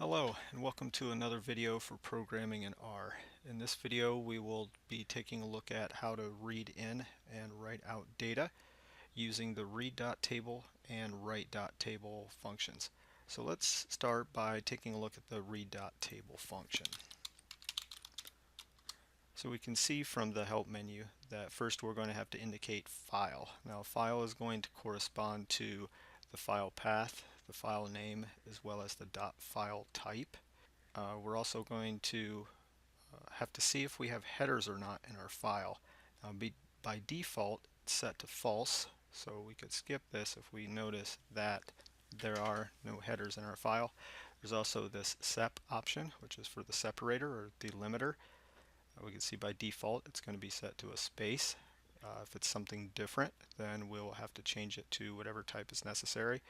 Hello and welcome to another video for programming in R. In this video we will be taking a look at how to read in and write out data using the read.table and write.table functions. So let's start by taking a look at the read.table function. So we can see from the help menu that first we're going to have to indicate file. Now file is going to correspond to the file path, the file name, as well as the .file type. We're also going to have to see if we have headers or not in our file. Now by default it's set to false, so we could skip this if we notice that there are no headers in our file. There's also this sep option, which is for the separator or delimiter. We can see by default it's going to be set to a space. If it's something different, then we'll have to change it to whatever type is necessary.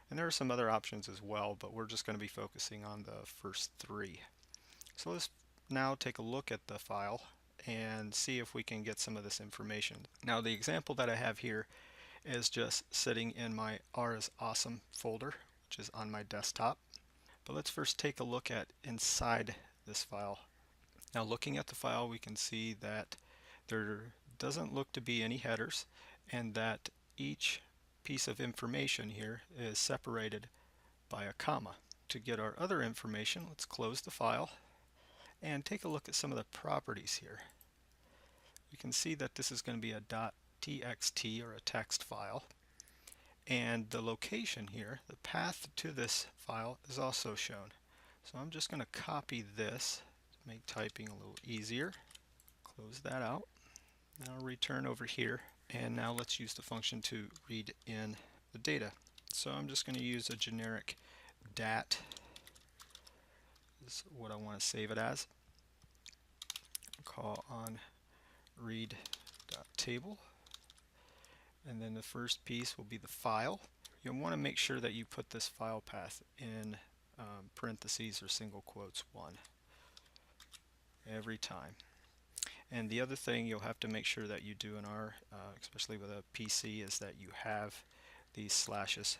And there are some other options as well, but we're just going to be focusing on the first three. So let's now take a look at the file and see if we can get some of this information. Now the example that I have here is just sitting in my R is Awesome folder, which is on my desktop. But let's first take a look at inside this file. Now looking at the file, we can see that there doesn't look to be any headers and that each piece of information here is separated by a comma. To get our other information, let's close the file and take a look at some of the properties here. We can see that this is going to be a .txt or a text file, and the location here, the path to this file, is also shown. So I'm just going to copy this to make typing a little easier. Close that out. Now return over here, and now let's use the function to read in the data. So I'm just going to use a generic dat is what I want to save it as. Call on read.table, and then the first piece will be the file. You'll want to make sure that you put this file path in parentheses or single quotes 1 every time. And the other thing you'll have to make sure that you do in R, especially with a PC, is that you have these slashes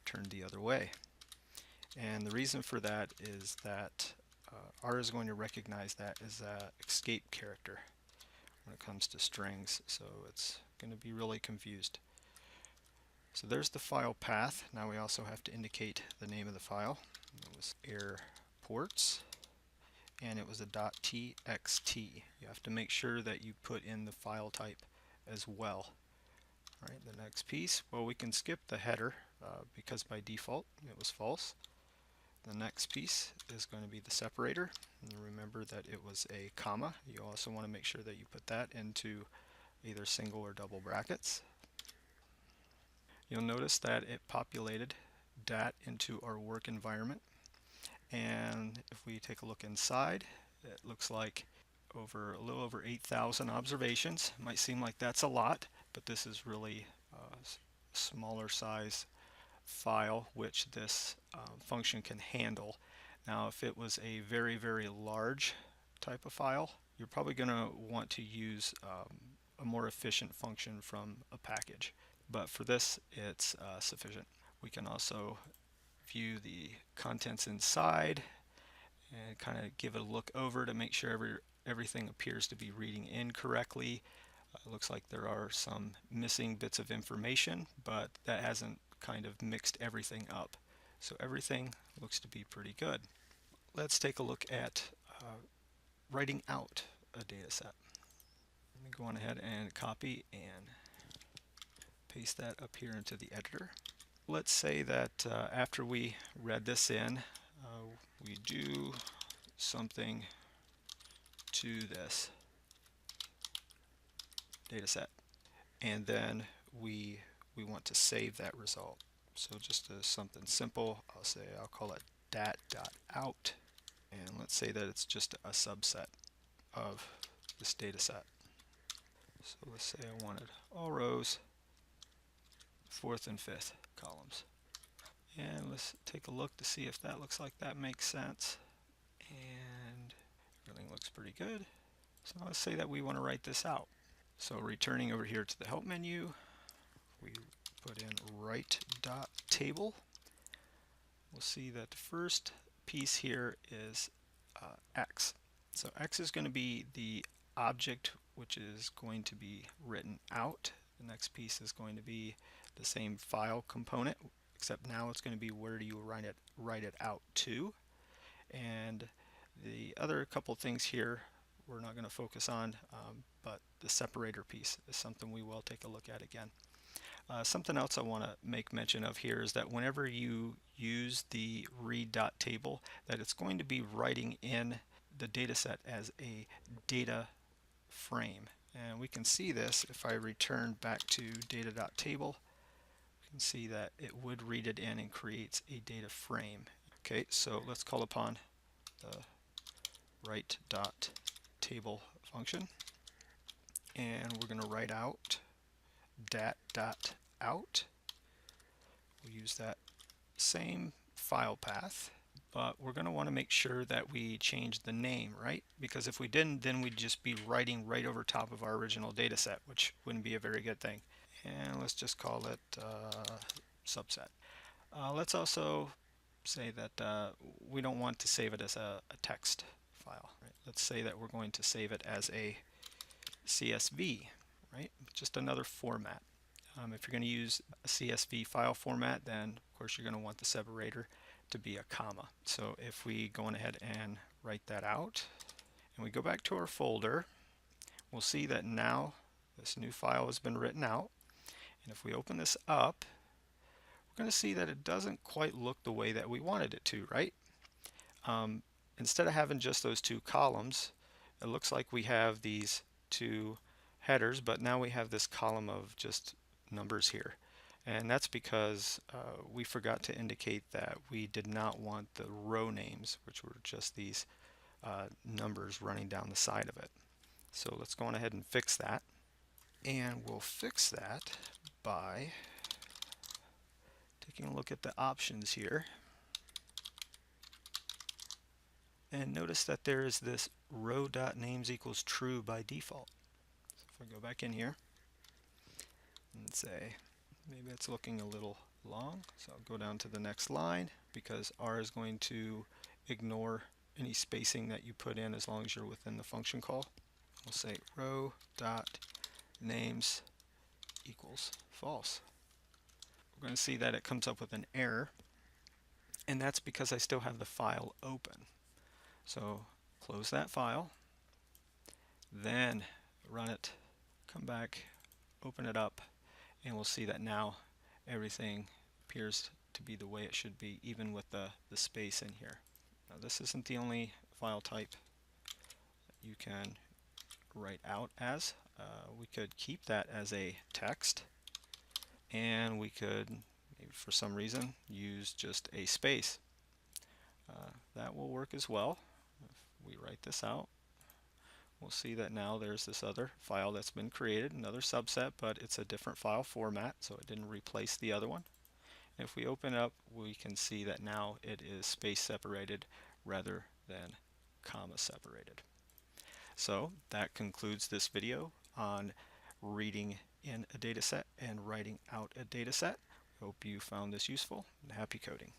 turned the other way. And the reason for that is that R is going to recognize that as an escape character when it comes to strings, so it's going to be really confused. So there's the file path. Now we also have to indicate the name of the file. It was airports, and it was a .txt. You have to make sure that you put in the file type as well. All right, the next piece, well, we can skip the header because by default it was false. The next piece is going to be the separator, and remember that it was a comma. You also want to make sure that you put that into either single or double brackets. You'll notice that it populated dat into our work environment, and if we take a look inside, it looks like a little over 8,000 observations. It might seem like that's a lot, but this is really a smaller size file which this function can handle. Now if it was a very large type of file, you're probably going to want to use a more efficient function from a package, but for this it's sufficient. We can also view the contents inside and kind of give it a look over to make sure everything appears to be reading in correctly. It looks like there are some missing bits of information, but that hasn't kind of mixed everything up. So everything looks to be pretty good. Let's take a look at writing out a data set. Let me go on ahead and copy and paste that up here into the editor. Let's say that after we read this in, we do something to this data set, and then we want to save that result. So just something simple, I'll call it dat.out, and let's say that it's just a subset of this data set. So let's say I wanted all rows, 4th and 5th columns. And let's take a look to see if that looks like that makes sense. And everything looks pretty good. So let's say that we want to write this out. So returning over here to the help menu, we put in write.table. We'll see that the first piece here is X. So X is going to be the object which is going to be written out. The next piece is going to be the same file component, except now it's going to be where do you write it out to. And the other couple things here we're not going to focus on, but the separator piece is something we will take a look at again. Something else I want to make mention of here is that whenever you use the read.table, that it's going to be writing in the data set as a data frame. And we can see this if I return back to data.table. You can see that it would read it in and creates a data frame. Okay, so let's call upon the write.table function, and we're going to write out dat.out. We'll use that same file path, but we're going to want to make sure that we change the name, right? Because if we didn't, then we'd just be writing right over top of our original data set, which wouldn't be a very good thing. And let's just call it subset. Let's also say that we don't want to save it as a text file. Right? Let's say that we're going to save it as a CSV, right? Just another format. If you're going to use a CSV file format, then of course you're going to want the separator to be a comma. So if we go on ahead and write that out, and we go back to our folder, we'll see that now this new file has been written out. And if we open this up, we're going to see that it doesn't quite look the way that we wanted it to, right? Instead of having just those two columns, it looks like we have these two headers, but now we have this column of just numbers here. And that's because we forgot to indicate that we did not want the row names, which were just these numbers running down the side of it. So let's go on ahead and fix that. And we'll fix that by taking a look at the options here. And notice that there is this row.names equals true by default. So if I go back in here and say, maybe it's looking a little long, so I'll go down to the next line, because R is going to ignore any spacing that you put in as long as you're within the function call. We'll say row.names equals false. We're going to see that it comes up with an error, and that's because I still have the file open. So close that file, then run it, come back, open it up, and we'll see that now everything appears to be the way it should be, even with the space in here. Now this isn't the only file type that you can write out as. We could keep that as a text, and we could, maybe for some reason, use just a space. That will work as well. If we write this out, we'll see that now there's this other file that's been created, another subset, but it's a different file format, so it didn't replace the other one. And if we open it up, we can see that now it is space separated rather than comma separated. So that concludes this video on reading in a data set and writing out a data set. Hope you found this useful, and happy coding.